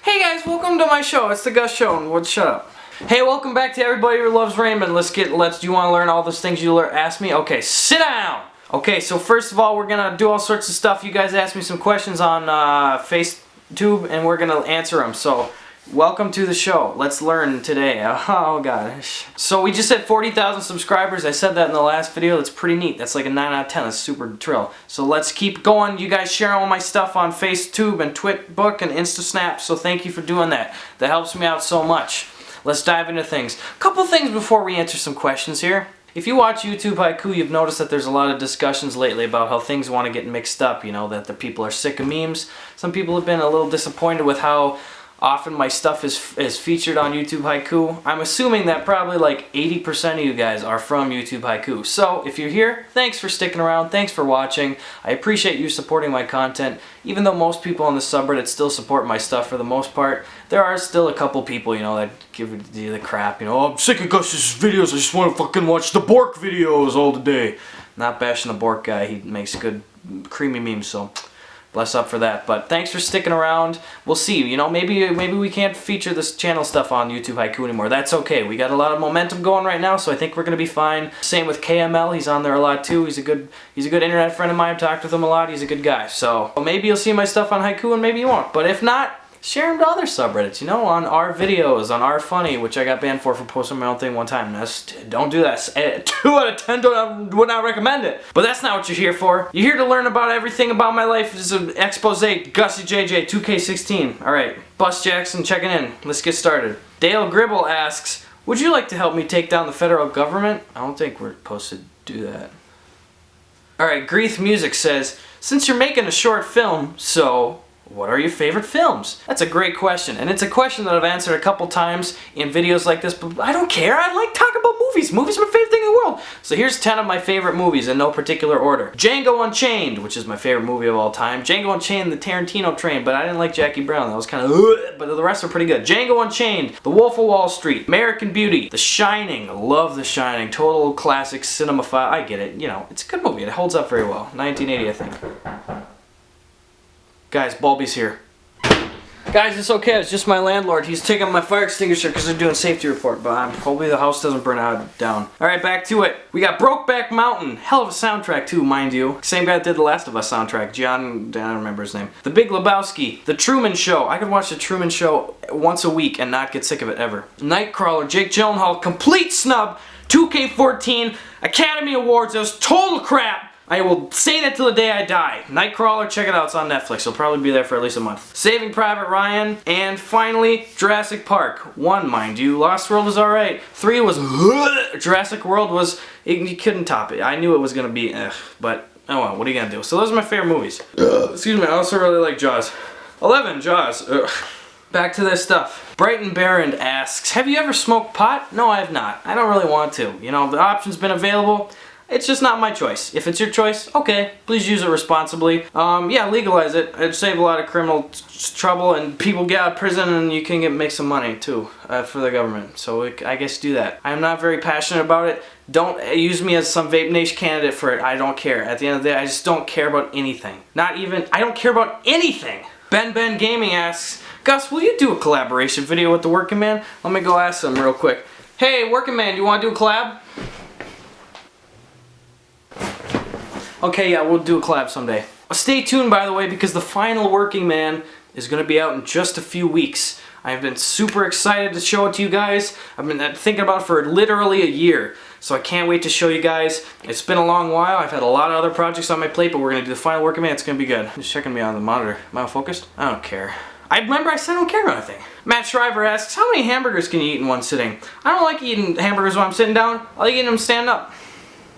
Hey guys, welcome to my show. It's the Gus Show, and shut up. Hey, welcome back to everybody who loves Raymond. Do you want to learn all those things you asked me? Okay, sit down! Okay, so first of all, we're gonna do all sorts of stuff. You guys asked me some questions on FaceTube, and we're gonna answer them. So, welcome to the show. Let's learn today. Oh gosh. So we just hit 40,000 subscribers. I said that in the last video. That's pretty neat. That's like a 9 out of 10. That's super thrill. So let's keep going. You guys share all my stuff on FaceTube and Twitbook and InstaSnap. So thank you for doing that. That helps me out so much. Let's dive into things. A couple things before we answer some questions here. If you watch YouTube Haiku, you've noticed that there's a lot of discussions lately about how things want to get mixed up, you know, that the people are sick of memes. Some people have been a little disappointed with how often my stuff is featured on YouTube Haiku. I'm assuming that probably like 80% of you guys are from YouTube Haiku. So if you're here, thanks for sticking around, thanks for watching. I appreciate you supporting my content. Even though most people on the subreddit still support my stuff for the most part, there are still a couple people, you know, that give you the crap, you know, oh, I'm sick of Gus's videos, I just want to fucking watch the Bork videos all the day. Not bashing the Bork guy, he makes good creamy memes, so bless up for that. But thanks for sticking around. We'll see. You know, maybe we can't feature this channel stuff on YouTube Haiku anymore. That's okay. We got a lot of momentum going right now, so I think we're gonna be fine. Same with KML. He's on there a lot too. He's a good internet friend of mine. I've talked with him a lot. He's a good guy. So maybe you'll see my stuff on Haiku and maybe you won't. But if not, share them to other subreddits, you know, on our videos, on our funny, which I got banned for posting my own thing one time. Don't do that. 2 out of 10 would not recommend it. But that's not what you're here for. You're here to learn about everything about my life. This is an expose. Gussie JJ 2K16. Alright, Bus Jackson checking in. Let's get started. Dale Gribble asks, would you like to help me take down the federal government? I don't think we're supposed to do that. Alright, Greeth Music says, since you're making a short film, so what are your favorite films? That's a great question, and it's a question that I've answered a couple times in videos like this, but I don't care. I like talking about movies. Movies are my favorite thing in the world. So here's 10 of my favorite movies in no particular order. Django Unchained, which is my favorite movie of all time. Django Unchained, the Tarantino train, but I didn't like Jackie Brown. That was kind of but the rest are pretty good. Django Unchained, The Wolf of Wall Street, American Beauty, The Shining. I love The Shining. Total classic cinemaphile. I get it. You know, it's a good movie. It holds up very well. 1980, I think. Guys, Bulby's here. Guys, it's okay. It's just my landlord. He's taking my fire extinguisher because they're doing safety report, but hopefully the house doesn't burn out down. Alright, back to it. We got Brokeback Mountain. Hell of a soundtrack too, mind you. Same guy that did the Last of Us soundtrack. John, I don't remember his name. The Big Lebowski. The Truman Show. I could watch The Truman Show once a week and not get sick of it ever. Nightcrawler. Jake Gyllenhaal. Complete snub. 2K14. Academy Awards. That was total crap. I will say that till the day I die. Nightcrawler, check it out. It's on Netflix. It'll probably be there for at least a month. Saving Private Ryan. And finally, Jurassic Park. 1, mind you. Lost World was alright. 3 was Jurassic World was, you couldn't top it. I knew it was going to be but oh well, what are you going to do? So those are my favorite movies. Excuse me, I also really like Jaws. 11, Jaws. Back to this stuff. Brighton Barron asks, have you ever smoked pot? No, I have not. I don't really want to. You know, the option's been available. It's just not my choice. If it's your choice, okay, please use it responsibly. Yeah, legalize it. It'd save a lot of criminal trouble, and people get out of prison, and you can make some money too for the government. So I guess do that. I'm not very passionate about it. Don't use me as some Vape Nation candidate for it. I don't care. At the end of the day, I just don't care about anything. I don't care about anything. Ben Gaming asks, Gus, will you do a collaboration video with the Working Man? Let me go ask him real quick. Hey, Working Man, you want to do a collab? Okay, yeah, we'll do a collab someday. Stay tuned, by the way, because the final Working Man is going to be out in just a few weeks. I've been super excited to show it to you guys. I've been thinking about it for literally a year, so I can't wait to show you guys. It's been a long while. I've had a lot of other projects on my plate, but we're going to do the final Working Man. It's going to be good. Just checking me on the monitor. Am I focused? I don't care. I remember I said I don't care about anything. Matt Shriver asks, how many hamburgers can you eat in one sitting? I don't like eating hamburgers when I'm sitting down. I like eating them standing up.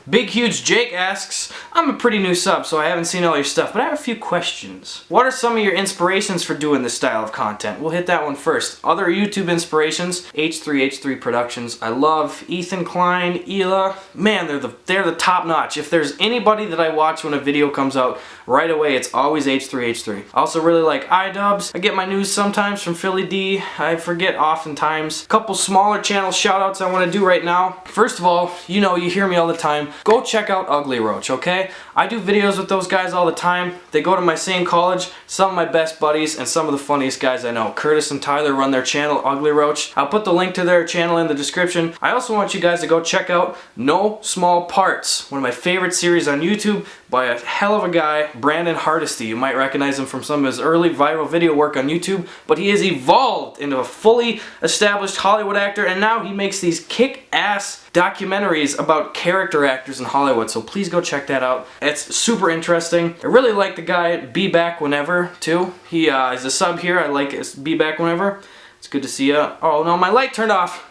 Big Huge Jake asks, I'm a pretty new sub, so I haven't seen all your stuff, but I have a few questions. What are some of your inspirations for doing this style of content? We'll hit that one first. Other YouTube inspirations, H3 Productions. I love Ethan Klein, Ela. Man, they're the top notch. If there's anybody that I watch when a video comes out, right away it's always H3. I also really like iDubbbz. I get my news sometimes from Philly D. I forget oftentimes. A couple smaller channel shoutouts I want to do right now. First of all, you know, you hear me all the time. Go check out Ugly Roach, okay? I do videos with those guys all the time. They go to my same college, some of my best buddies, and some of the funniest guys I know. Curtis and Tyler run their channel, Ugly Roach. I'll put the link to their channel in the description. I also want you guys to go check out No Small Parts, one of my favorite series on YouTube by a hell of a guy, Brandon Hardesty. You might recognize him from some of his early viral video work on YouTube, but he has evolved into a fully established Hollywood actor, and now he makes these kick-ass documentaries about character actors in Hollywood, so please go check that out. It's super interesting. I really like the guy Be Back Whenever, too. He is a sub here. I like his Be Back Whenever. It's good to see you. Oh no, my light turned off.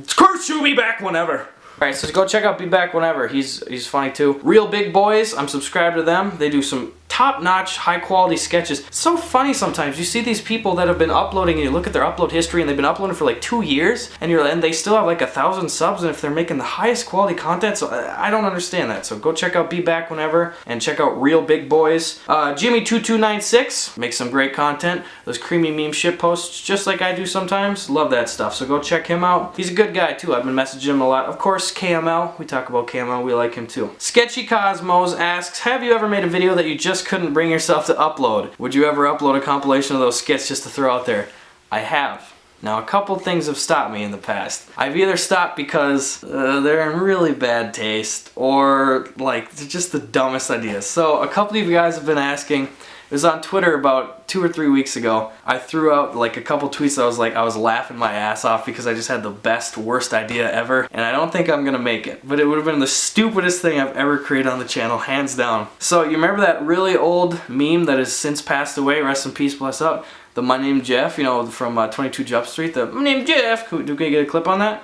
Curse you, Be Back Whenever. Alright, so go check out Be Back Whenever. He's funny too. Real Big Boys, I'm subscribed to them. They do some top-notch, high-quality sketches. It's so funny sometimes. You see these people that have been uploading, and you look at their upload history, and they've been uploading for like 2 years, and they still have like 1,000 subs, and if they're making the highest quality content, so I don't understand that. So go check out Be Back Whenever, and check out Real Big Boys. Jimmy2296 makes some great content. Those creamy meme shit posts, just like I do sometimes. Love that stuff, so go check him out. He's a good guy too. I've been messaging him a lot. Of course, KML. We talk about KML. We like him too. Sketchy Cosmos asks, have you ever made a video that you just couldn't bring yourself to upload? Would you ever upload a compilation of those skits just to throw out there? I have. Now, a couple things have stopped me in the past. I've either stopped because they're in really bad taste, or like they're just the dumbest ideas. So a couple of you guys have been asking. It was on Twitter about 2 or 3 weeks ago. I threw out like a couple tweets that I was laughing my ass off because I just had the best, worst idea ever, and I don't think I'm gonna make it. But it would have been the stupidest thing I've ever created on the channel, hands down. So you remember that really old meme that has since passed away, rest in peace, bless up? The My Name Jeff, you know, from 22 Jump Street, the My Name Jeff. Do we get a clip on that?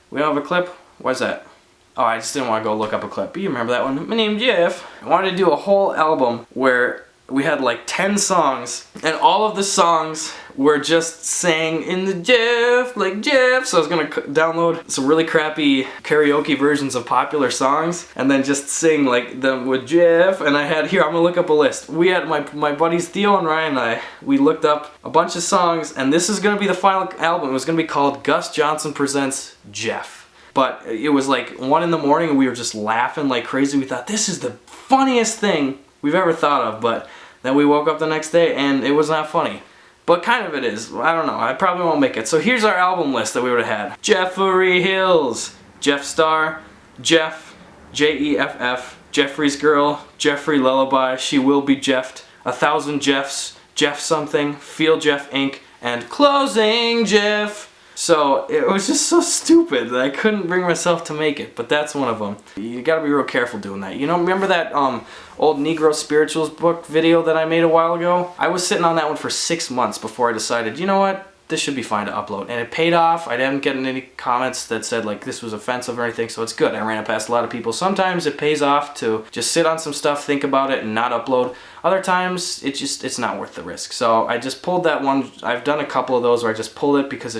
We don't have a clip? Why's that? Oh, I just didn't want to go look up a clip. But you remember that one? My Name Jeff. I wanted to do a whole album where we had like 10 songs, and all of the songs were just sang in the Jeff, like Jeff. So I was gonna download some really crappy karaoke versions of popular songs, and then just sing like them with Jeff. And I had, here, I'm gonna look up a list. We had my buddies Theo and Ryan and we looked up a bunch of songs, and this is gonna be the final album. It was gonna be called Gus Johnson Presents Jeff. But it was like 1 in the morning, and we were just laughing like crazy. We thought, this is the funniest thing we've ever thought of, but then we woke up the next day and it was not funny. But kind of it is. I don't know. I probably won't make it. So here's our album list that we would have had. Jeffrey Hills, Jeff Star, Jeff, Jeff, Jeffrey's Girl, Jeffrey Lullaby, She Will Be Jeffed, 1,000 Jeffs, Jeff Something, Feel Jeff Inc., and Closing Jeff. So it was just so stupid that I couldn't bring myself to make it, but that's one of them. You gotta be real careful doing that. You know, remember that old Negro Spirituals book video that I made a while ago? I was sitting on that one for 6 months before I decided, you know what? This should be fine to upload. And it paid off. I didn't get any comments that said like this was offensive or anything, so it's good. I ran it past a lot of people. Sometimes it pays off to just sit on some stuff, think about it, and not upload. Other times, it's not worth the risk. So I just pulled that one. I've done a couple of those where I just pulled it because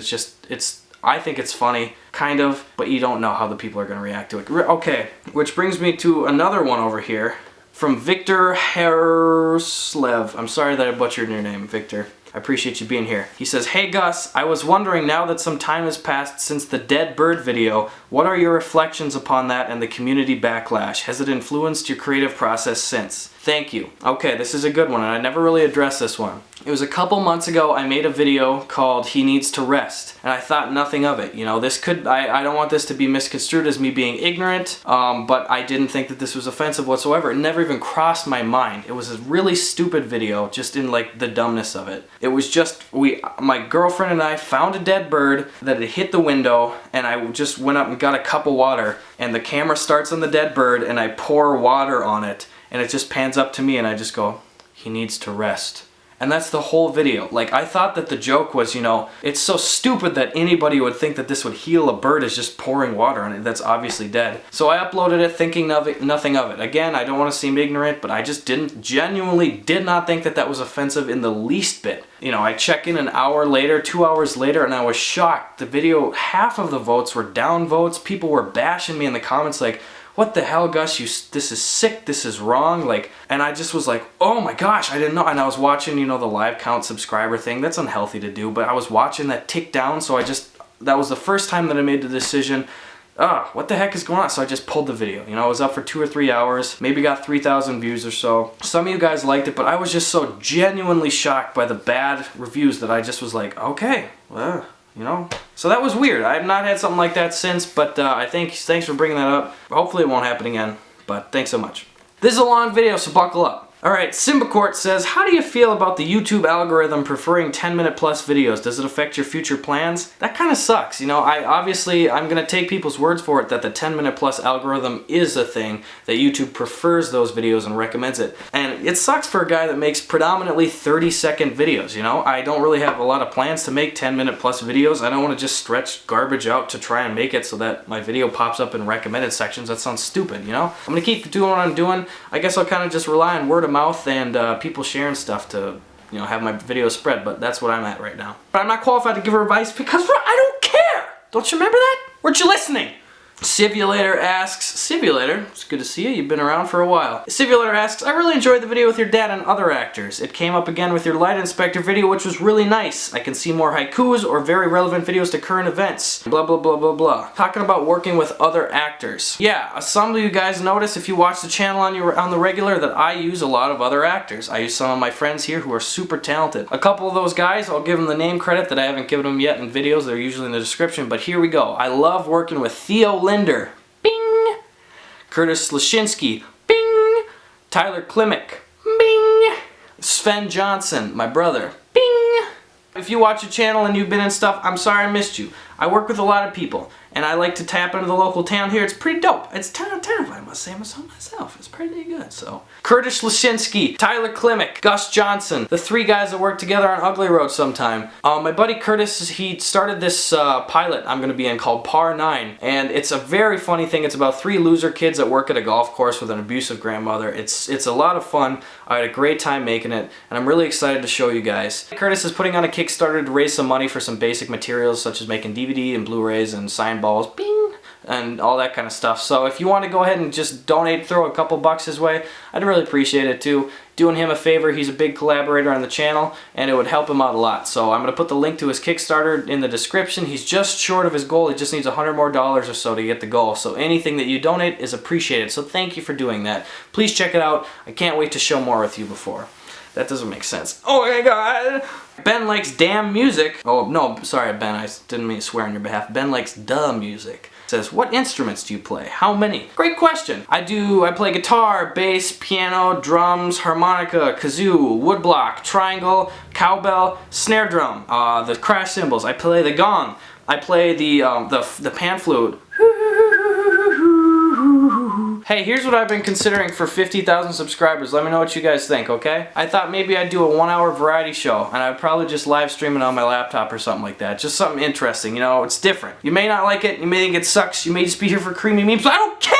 I think it's funny, kind of, but you don't know how the people are going to react to it. Okay, which brings me to another one over here from Victor Herslev. I'm sorry that I butchered your name, Victor. I appreciate you being here. He says, hey Gus, I was wondering, now that some time has passed since the Dead Bird video, what are your reflections upon that and the community backlash? Has it influenced your creative process since? Thank you. Okay, this is a good one, and I never really addressed this one. It was a couple months ago, I made a video called He Needs to Rest, and I thought nothing of it. You know, this could, I don't want this to be misconstrued as me being ignorant, but I didn't think that this was offensive whatsoever. It never even crossed my mind. It was a really stupid video, just in like the dumbness of it. It was just, my girlfriend and I found a dead bird that had hit the window, and I just went up and got a cup of water, and the camera starts on the dead bird, and I pour water on it, and it just pans up to me, and I just go, he needs to rest. And that's the whole video. Like, I thought that the joke was, you know, it's so stupid that anybody would think that this would heal a bird is just pouring water on it that's obviously dead. So I uploaded it thinking nothing of it. Again, I don't want to seem ignorant, but I just genuinely did not think that that was offensive in the least bit. You know, I check in an hour later, 2 hours later, and I was shocked. The video, half of the votes were down votes. People were bashing me in the comments like, what the hell, Gus, this is sick, this is wrong, like, and I just was like, oh my gosh, I didn't know. And I was watching, you know, the live count subscriber thing. That's unhealthy to do, but I was watching that tick down, so that was the first time that I made the decision, what the heck is going on? So I just pulled the video. You know, it was up for 2 or 3 hours, maybe got 3,000 views or so. Some of you guys liked it, but I was just so genuinely shocked by the bad reviews that I just was like, okay, well, you know. So that was weird. I have not had something like that since, but thanks for bringing that up. Hopefully it won't happen again, but thanks so much. This is a long video, so buckle up. Alright, Simbacourt says, how do you feel about the YouTube algorithm preferring 10-minute plus videos? Does it affect your future plans? That kind of sucks. You know, I'm going to take people's words for it that the 10-minute plus algorithm is a thing, that YouTube prefers those videos and recommends it. And it sucks for a guy that makes predominantly 30-second videos, you know? I don't really have a lot of plans to make 10-minute plus videos. I don't want to just stretch garbage out to try and make it so that my video pops up in recommended sections. That sounds stupid, you know? I'm going to keep doing what I'm doing. I guess I'll kind of just rely on word of mouth and people sharing stuff to, you know, have my videos spread, but that's what I'm at right now. But I'm not qualified to give her advice because I don't care! Don't you remember that? Weren't you listening? Sivulator asks, Sivulator, it's good to see you, you've been around for a while. Sivulator asks, I really enjoyed the video with your dad and other actors. It came up again with your light inspector video, which was really nice. I can see more haikus or very relevant videos to current events. Blah blah blah blah blah. Talking about working with other actors. Yeah, some of you guys notice if you watch the channel on the regular that I use a lot of other actors. I use some of my friends here who are super talented. A couple of those guys, I'll give them the name credit that I haven't given them yet in videos. They're usually in the description, but here we go. I love working with Theo Linder. Bing! Curtis Lashinsky. Bing! Tyler Klimek. Bing! Sven Johnson, my brother. Bing! If you watch the channel and you've been in stuff, I'm sorry I missed you. I work with a lot of people, and I like to tap into the local town here. It's pretty dope. It's 10 out of 10, I must say myself. It's pretty good, so. Curtis Lashinsky, Tyler Klimek, Gus Johnson, the 3 guys that work together on Ugly Road sometime. My buddy Curtis, he started this pilot I'm going to be in called Par 9, and it's a very funny thing. It's about 3 loser kids that work at a golf course with an abusive grandmother. It's a lot of fun. I had a great time making it, and I'm really excited to show you guys. Curtis is putting on a Kickstarter to raise some money for some basic materials, such as making DVD and Blu-rays and sign balls, bing, and all that kind of stuff. So if you want to go ahead and just donate, throw a couple bucks his way, I'd really appreciate it too. Doing him a favor, he's a big collaborator on the channel, and it would help him out a lot. So I'm going to put the link to his Kickstarter in the description. He's just short of his goal. He just needs $100 more or so to get the goal. So anything that you donate is appreciated. So thank you for doing that. Please check it out. I can't wait to show more with you before. That doesn't make sense. Oh my god! Ben likes damn music. Oh, no, sorry, Ben, I didn't mean to swear on your behalf. Ben likes duh music. Says, what instruments do you play? How many? Great question. I play guitar, bass, piano, drums, harmonica, kazoo, woodblock, triangle, cowbell, snare drum, the crash cymbals. I play the gong. I play the pan flute. Hey, here's what I've been considering for 50,000 subscribers. Let me know what you guys think, okay? I thought maybe I'd do a 1-hour variety show, and I'd probably just live stream it on my laptop or something like that. Just something interesting, you know? It's different. You may not like it, you may think it sucks, you may just be here for creamy memes, but I don't care!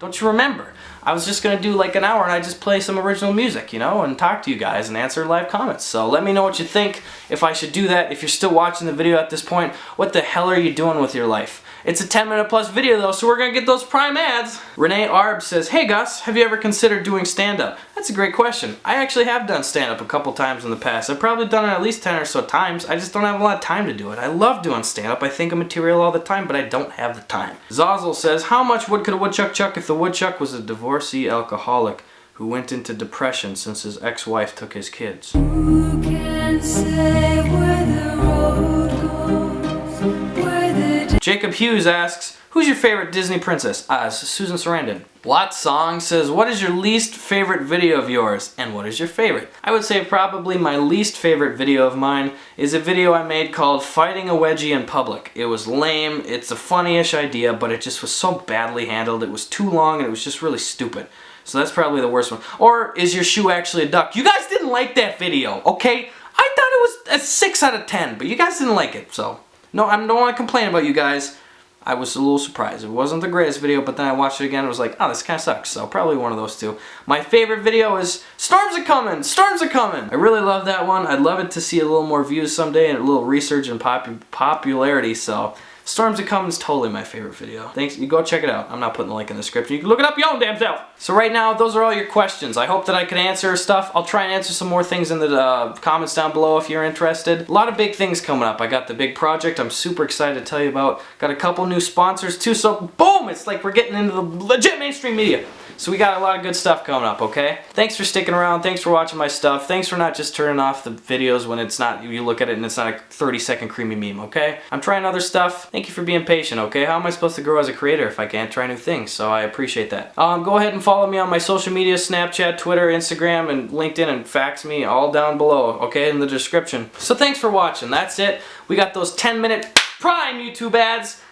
Don't you remember? I was just gonna do like an hour and I just play some original music, you know, and talk to you guys and answer live comments. So let me know what you think, if I should do that. If you're still watching the video at this point, what the hell are you doing with your life? It's a 10-minute plus video though, so we're gonna get those prime ads. Renee Arb says, hey Gus, have you ever considered doing stand-up? That's a great question. I actually have done stand-up a couple times in the past. I've probably done it at least 10 or so times. I just don't have a lot of time to do it. I love doing stand-up. I think of material all the time, but I don't have the time. Zazzle says, how much wood could a woodchuck chuck if the woodchuck was a divorcee alcoholic who went into depression since his ex-wife took his kids? Who can say where the road goes, where the... Jacob Hughes asks, who's your favorite Disney princess? Susan Sarandon. Lot Song says, what is your least favorite video of yours? And what is your favorite? I would say probably my least favorite video of mine is a video I made called Fighting a Wedgie in Public. It was lame, it's a funny-ish idea, but it just was so badly handled. It was too long and it was just really stupid. So that's probably the worst one. Or, is your shoe actually a duck? You guys didn't like that video, okay? I thought it was a 6 out of 10, but you guys didn't like it, so... No, I don't want to complain about you guys. I was a little surprised. It wasn't the greatest video, but then I watched it again and was like, oh, this kind of sucks. So probably one of those two. My favorite video is Storms Are Coming! Storms Are Coming! I really love that one. I'd love it to see a little more views someday and a little research and popularity, so Storms Are Coming is totally my favorite video. Thanks, you go check it out. I'm not putting the link in the description. You can look it up your own damn self. So right now, those are all your questions. I hope that I could answer stuff. I'll try and answer some more things in the comments down below if you're interested. A lot of big things coming up. I got the big project I'm super excited to tell you about. Got a couple new sponsors too, so boom! It's like we're getting into the legit mainstream media. So we got a lot of good stuff coming up, okay? Thanks for sticking around. Thanks for watching my stuff. Thanks for not just turning off the videos when it's not, you look at it and it's not a 30-second creamy meme, okay? I'm trying other stuff. Thank you for being patient, okay? How am I supposed to grow as a creator if I can't try new things? So I appreciate that. Go ahead and follow me on my social media, Snapchat, Twitter, Instagram, and LinkedIn, and fax me all down below, okay, in the description. So thanks for watching. That's it. We got those 10-minute prime YouTube ads.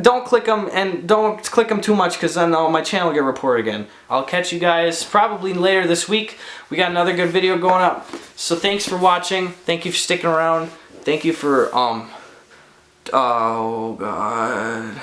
Don't click them, and don't click them too much, because then my channel will get reported again. I'll catch you guys probably later this week. We got another good video going up. So thanks for watching. Thank you for sticking around. Thank you for, oh God.